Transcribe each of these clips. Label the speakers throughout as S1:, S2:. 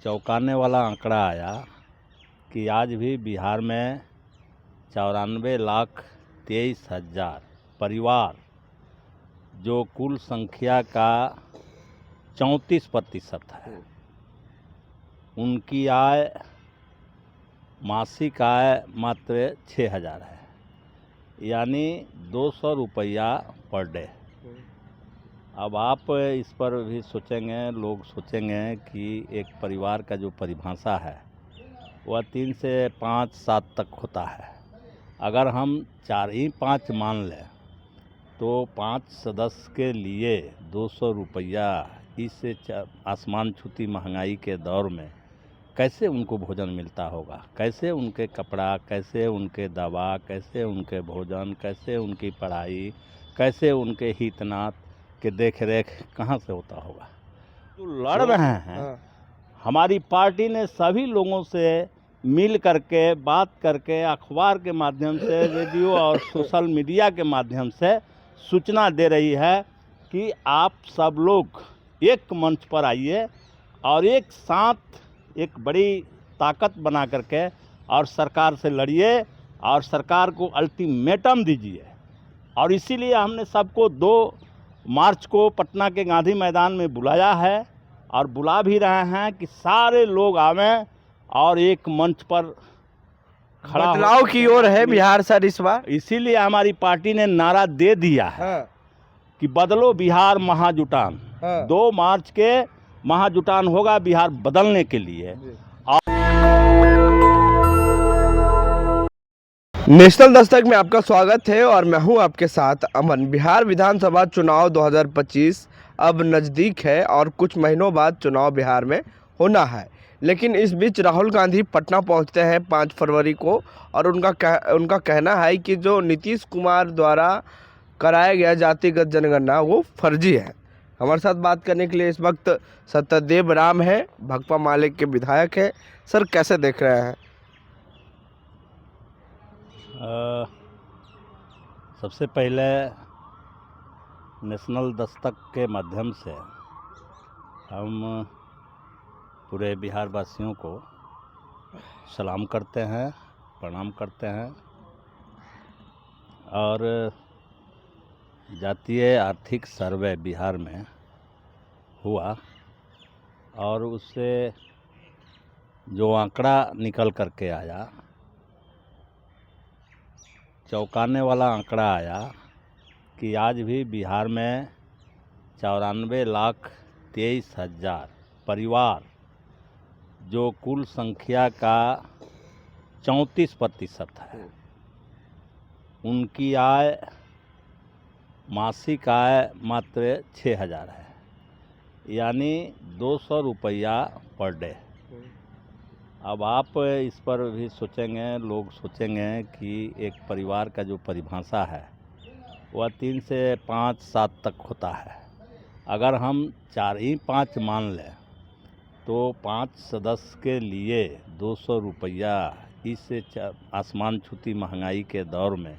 S1: चौंकाने वाला आंकड़ा आया कि आज भी बिहार में 94,23,000 परिवार, जो कुल संख्या का 34% है, उनकी आय, मासिक आय मात्र 6,000 है, यानी 200 रुपया पर डे। अब आप इस पर भी सोचेंगे, लोग सोचेंगे कि एक परिवार का जो परिभाषा है वह 3 से 5 7 तक होता है। अगर हम 4 ही 5 मान लें तो 5 सदस्य के लिए 200 रुपया, इससे आसमान छूती महंगाई के दौर में कैसे उनको भोजन मिलता होगा, कैसे उनके कपड़ा, कैसे उनके दवा, कैसे उनके भोजन, कैसे उनकी पढ़ाई, कैसे उनके हितनात के देख रेख कहाँ से होता होगा। जो लड़ रहे हैं, हमारी पार्टी ने सभी लोगों से मिल करके, बात करके, अखबार के माध्यम से, रेडियो और सोशल मीडिया के माध्यम से सूचना दे रही है कि आप सब लोग एक मंच पर आइए और एक साथ एक बड़ी ताकत बना करके और सरकार से लड़िए और सरकार को अल्टीमेटम दीजिए। और इसीलिए हमने सबको 2 मार्च को पटना के गांधी मैदान में बुलाया है और बुला भी रहे हैं कि सारे लोग आवें और एक मंच पर खड़ा
S2: बदलाव की ओर है बिहार सर इस बार।
S1: इसीलिए हमारी पार्टी ने नारा दे दिया है कि बदलो बिहार महाजुटान। 2 मार्च के महाजुटान होगा बिहार बदलने के लिए।
S2: नेशनल दस्तक में आपका स्वागत है और मैं हूं आपके साथ अमन। बिहार विधानसभा चुनाव 2025 अब नज़दीक है और कुछ महीनों बाद चुनाव बिहार में होना है, लेकिन इस बीच राहुल गांधी पटना पहुंचते हैं 5 फरवरी को और उनका कहना है कि जो नीतीश कुमार द्वारा कराया गया जातिगत जनगणना वो फर्जी है। हमारे साथ बात करने के लिए इस वक्त सत्यदेव राम है, भकपा माले के विधायक है। सर, कैसे देख रहे हैं?
S1: सबसे पहले नेशनल दस्तक के माध्यम से हम पूरे बिहार वासियों को सलाम करते हैं, प्रणाम करते हैं और जातीय आर्थिक सर्वे बिहार में हुआ और उससे जो आंकड़ा निकल करके आया, चौंकाने वाला आंकड़ा आया कि आज भी बिहार में 94,23,000 परिवार, जो कुल संख्या का 34% है, उनकी आय, मासिक आय मात्र 6,000 है, यानी 200 रुपया पर डे। अब आप इस पर भी सोचेंगे, लोग सोचेंगे कि एक परिवार का जो परिभाषा है वह 3 से 5 7 तक होता है। अगर हम 4 ही 5 मान लें तो 5 सदस्य के लिए 200 रुपया, इससे आसमान छूती महंगाई के दौर में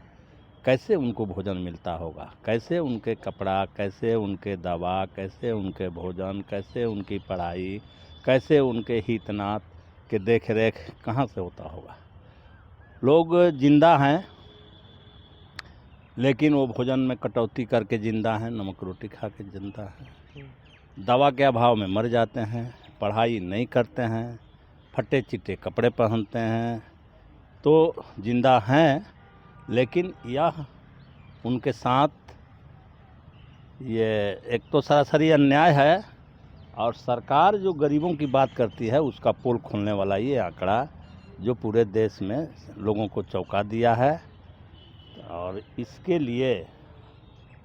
S1: कैसे उनको भोजन मिलता होगा, कैसे उनके कपड़ा, कैसे उनके दवा, कैसे उनके भोजन, कैसे उनकी पढ़ाई, कैसे उनके हितनात के देख रेख कहाँ से होता होगा। लोग जिंदा हैं लेकिन वो भोजन में कटौती करके जिंदा हैं, नमक रोटी खा के जिंदा हैं, दवा के अभाव में मर जाते हैं, पढ़ाई नहीं करते हैं, फटे चिट्टे कपड़े पहनते हैं, तो जिंदा हैं। लेकिन यह उनके साथ ये एक तो सरासरी अन्याय है और सरकार जो गरीबों की बात करती है उसका पोल खोलने वाला ये आंकड़ा जो पूरे देश में लोगों को चौंका दिया है। और इसके लिए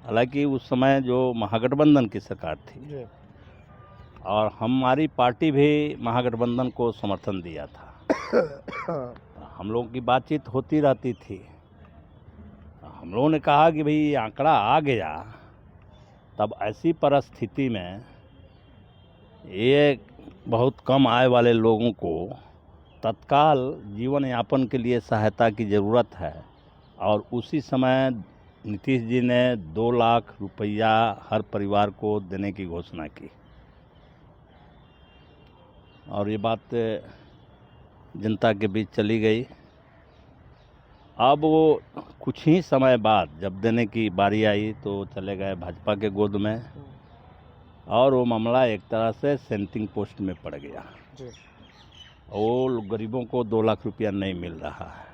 S1: हालांकि उस समय जो महागठबंधन की सरकार थी और हमारी पार्टी भी महागठबंधन को समर्थन दिया था, हम लोगों की बातचीत होती रहती थी। हम लोगों ने कहा कि भाई ये आंकड़ा आ गया, तब ऐसी परिस्थिति में ये बहुत कम आय वाले लोगों को तत्काल जीवन यापन के लिए सहायता की ज़रूरत है और उसी समय नीतीश जी ने 2 लाख रुपया हर परिवार को देने की घोषणा की। और ये बात जनता के बीच चली गई। अब वो कुछ ही समय बाद जब देने की बारी आई तो चले गए भाजपा के गोद में, और वो मामला एक तरह से सेंटिंग पोस्ट में पड़ गया। वो गरीबों को 2 लाख रुपया नहीं मिल रहा है,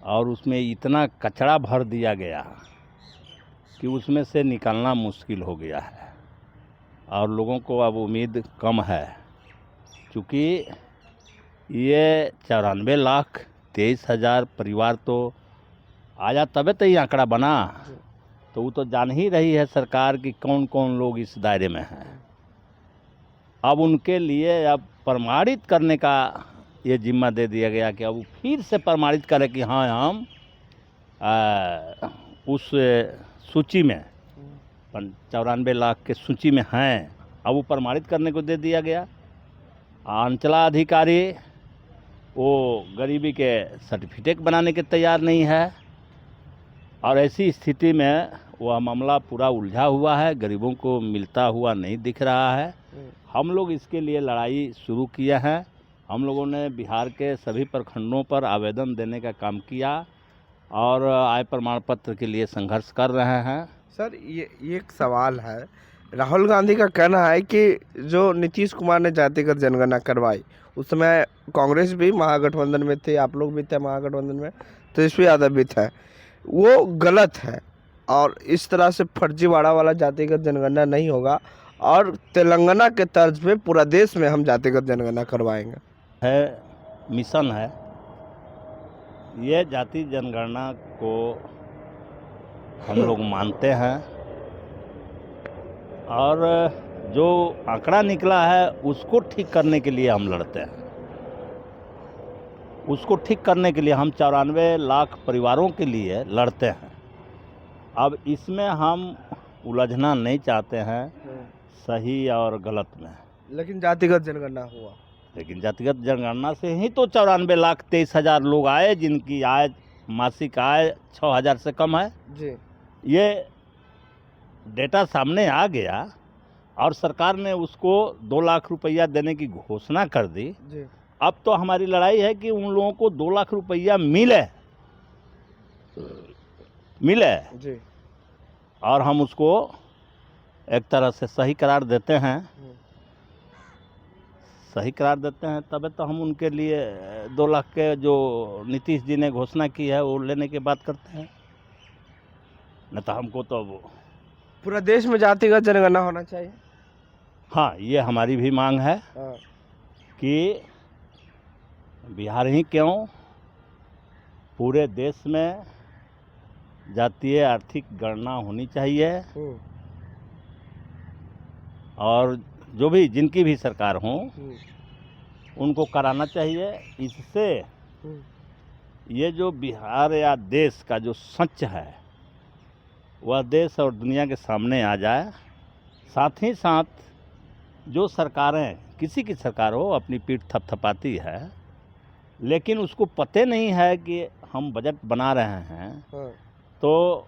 S1: और उसमें इतना कचरा भर दिया गया कि उसमें से निकालना मुश्किल हो गया है, और लोगों को अब उम्मीद कम है, क्योंकि ये 94,23,000 परिवार तो आया तबे तो ये आंकड़ा बना। तो वो तो जान ही रही है सरकार कि कौन कौन लोग इस दायरे में हैं। अब उनके लिए अब प्रमाणित करने का ये जिम्मा दे दिया गया कि अब वो फिर से प्रमाणित करें कि हाँ हम उस सूची में 94 लाख के सूची में हैं। अब वो प्रमाणित करने को दे दिया गया। अंचलाधिकारी वो गरीबी के सर्टिफिकेट बनाने के तैयार नहीं है, और ऐसी स्थिति में वह मामला पूरा उलझा हुआ है, गरीबों को मिलता हुआ नहीं दिख रहा है। हम लोग इसके लिए लड़ाई शुरू किए हैं। हम लोगों ने बिहार के सभी प्रखंडों पर आवेदन देने का काम किया और आय प्रमाण पत्र के लिए संघर्ष कर रहे हैं।
S2: सर ये एक सवाल है, राहुल गांधी का कहना है कि जो नीतीश कुमार ने जातिगत जनगणना करवाई उस समय कांग्रेस भी महागठबंधन में थे, आप लोग भी थे महागठबंधन में, तेजस्वी यादव भी था, वो गलत है और इस तरह से फर्जीवाड़ा वाला जातिगत जनगणना नहीं होगा और तेलंगाना के तर्ज पे पूरा देश में हम जातिगत जनगणना करवाएंगे।
S1: है मिशन है। ये जाति जनगणना को हम लोग मानते हैं, और जो आंकड़ा निकला है उसको ठीक करने के लिए हम लड़ते हैं। उसको ठीक करने के लिए हम 94 लाख परिवारों के लिए लड़ते हैं। अब इसमें हम उलझना नहीं चाहते हैं सही और गलत में।
S2: लेकिन जातिगत जनगणना हुआ,
S1: लेकिन जातिगत जनगणना से ही तो 94,23,000 लोग आए जिनकी आय मासिक आय 6,000 से कम है
S2: जी।
S1: ये डेटा सामने आ गया और सरकार ने उसको 2 लाख रुपया देने की घोषणा कर दी
S2: जी।
S1: अब तो हमारी लड़ाई है कि उन लोगों को 2 लाख रुपया मिले
S2: जी।
S1: और हम उसको एक तरह से सही करार देते हैं। सही करार देते हैं तब तो हम उनके लिए 2 लाख के जो नीतीश जी ने घोषणा की है वो लेने की बात करते हैं। न तो हमको तो
S2: पूरा देश में जातिगत जनगणना होना चाहिए।
S1: हाँ, ये हमारी भी मांग है कि बिहार ही क्यों पूरे देश में जातीय आर्थिक गणना होनी चाहिए, और जो भी जिनकी भी सरकार हो उनको कराना चाहिए। इससे ये जो बिहार या देश का जो सच है वह देश और दुनिया के सामने आ जाए। साथ ही साथ जो सरकारें, किसी की सरकार हो, अपनी पीठ थपथपाती है लेकिन उसको पते नहीं है कि हम बजट बना रहे हैं तो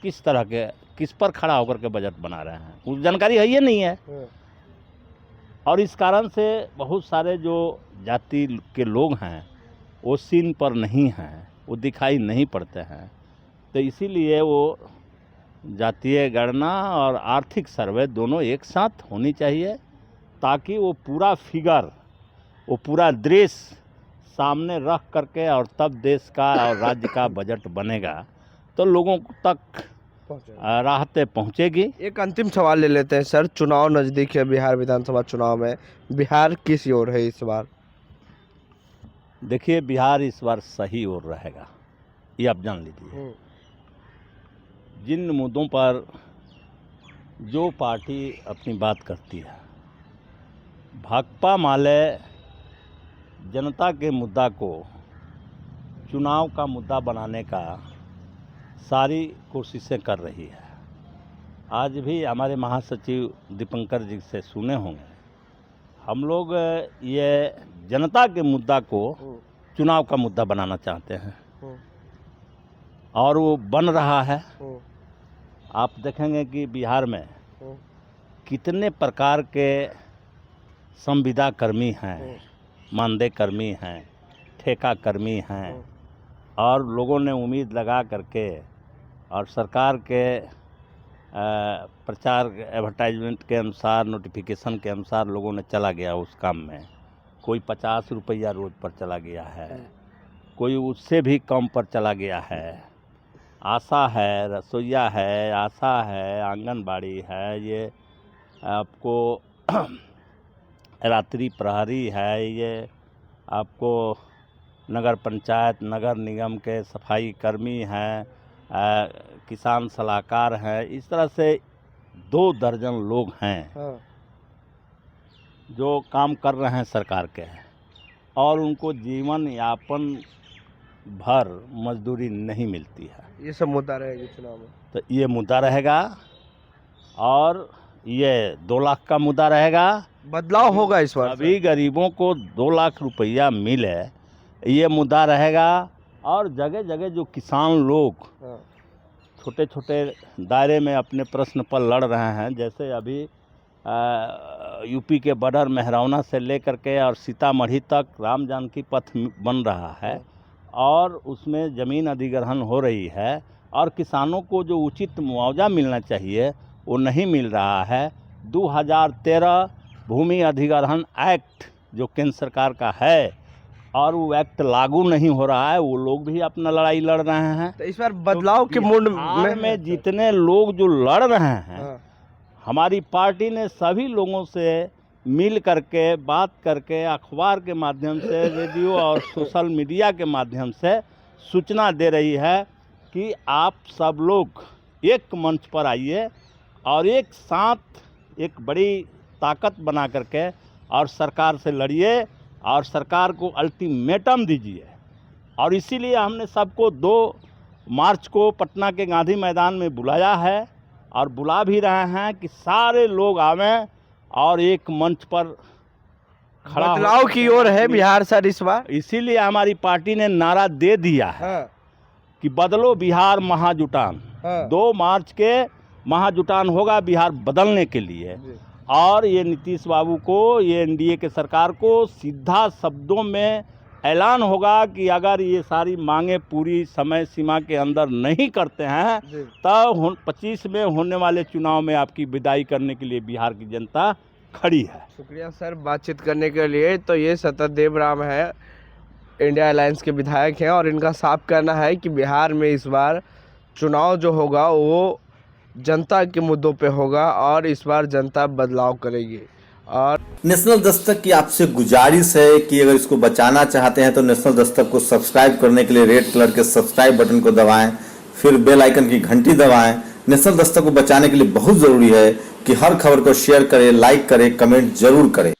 S1: किस तरह के, किस पर खड़ा होकर के बजट बना रहे हैं, उस जानकारी है ये नहीं है। और इस कारण से बहुत सारे जो जाति के लोग हैं वो सीन पर नहीं हैं, वो दिखाई नहीं पड़ते हैं। तो इसीलिए वो जातीय गणना और आर्थिक सर्वे दोनों एक साथ होनी चाहिए ताकि वो पूरा फिगर, वो पूरा दृश्य सामने रख करके और तब देश का और राज्य का बजट बनेगा तो लोगों तक राहतें पहुंचेगी।
S2: एक अंतिम सवाल ले लेते हैं सर, चुनाव नज़दीक है, बिहार विधानसभा चुनाव में बिहार किस ओर है इस बार?
S1: देखिए, बिहार इस बार सही ओर रहेगा, ये आप जान लीजिए। जिन मुद्दों पर जो पार्टी अपनी बात करती है, भाकपा माले जनता के मुद्दा को चुनाव का मुद्दा बनाने का सारी कोशिशें कर रही है। आज भी हमारे महासचिव दीपंकर जी से सुने होंगे, हम लोग ये जनता के मुद्दा को चुनाव का मुद्दा बनाना चाहते हैं और वो बन रहा है। आप देखेंगे कि बिहार में कितने प्रकार के संविदा कर्मी हैं, मानदेय कर्मी हैं, ठेका कर्मी हैं, और लोगों ने उम्मीद लगा करके और सरकार के प्रचार एडवर्टाइजमेंट के अनुसार, नोटिफिकेशन के अनुसार लोगों ने चला गया उस काम में। कोई 50 रुपया रोज़ पर चला गया है, कोई उससे भी कम पर चला गया है। आशा है, रसोईया है, आशा है, आंगनबाड़ी है, ये आपको रात्रि प्रहरी है, ये आपको नगर पंचायत, नगर निगम के सफाई कर्मी हैं, किसान सलाहकार हैं। इस तरह से 2 दर्जन लोग हैं जो काम कर रहे हैं सरकार के, और उनको जीवन यापन भर मजदूरी नहीं मिलती है।
S2: ये सब मुद्दा रहेगा चुनाव में,
S1: तो ये मुद्दा रहेगा, और ये 2 लाख का मुद्दा रहेगा।
S2: बदलाव होगा इस बार।
S1: अभी गरीबों को 2 लाख रुपया मिले, ये मुद्दा रहेगा। और जगह जगह जो किसान लोग छोटे छोटे दायरे में अपने प्रश्न पर लड़ रहे हैं, जैसे अभी यूपी के बॉर्डर मेहरौना से लेकर के और सीतामढ़ी तक राम जानकी पथ बन रहा है, और उसमें ज़मीन अधिग्रहण हो रही है, और किसानों को जो उचित मुआवजा मिलना चाहिए वो नहीं मिल रहा है। 2013 भूमि अधिग्रहण एक्ट जो केंद्र सरकार का है, और वो एक्ट लागू नहीं हो रहा है, वो लोग भी अपना लड़ाई लड़ रहे हैं।
S2: तो इस बार बदलाव के मूड
S1: में जितने लोग जो लड़ रहे हैं, हमारी पार्टी ने सभी लोगों से मिल करके, बात करके, अखबार के माध्यम से, रेडियो और सोशल मीडिया के माध्यम से सूचना दे रही है कि आप सब लोग एक मंच पर आइए और एक साथ एक बड़ी ताकत बना करके और सरकार से लड़िए और सरकार को अल्टीमेटम दीजिए। और इसीलिए हमने सबको 2 मार्च को पटना के गांधी मैदान में बुलाया है, और बुला भी रहे हैं कि सारे लोग आवें और एक मंच पर खड़ा
S2: बदलाव की ओर है बिहार सर इस बार।
S1: इसीलिए हमारी पार्टी ने नारा दे दिया है कि बदलो बिहार महाजुटान। 2 मार्च के महाजुटान होगा बिहार बदलने के लिए, और ये नीतीश बाबू को, ये एनडीए के सरकार को सीधा शब्दों में ऐलान होगा कि अगर ये सारी मांगे पूरी समय सीमा के अंदर नहीं करते हैं तो 25 में होने वाले चुनाव में आपकी विदाई करने के लिए बिहार की जनता खड़ी है।
S2: शुक्रिया सर बातचीत करने के लिए। तो ये सत्यदेव राम है, इंडिया अलायंस के विधायक हैं, और इनका साफ कहना है कि बिहार में इस बार चुनाव जो होगा वो जनता के मुद्दों पे होगा, और इस बार जनता बदलाव करेगी। और
S3: नेशनल दस्तक की आपसे गुजारिश है कि अगर इसको बचाना चाहते हैं तो नेशनल दस्तक को सब्सक्राइब करने के लिए रेड कलर के सब्सक्राइब बटन को दबाएं, फिर बेल आइकन की घंटी दबाएं। नेशनल दस्तक को बचाने के लिए बहुत ज़रूरी है कि हर खबर को शेयर करें, लाइक करें, कमेंट जरूर करें।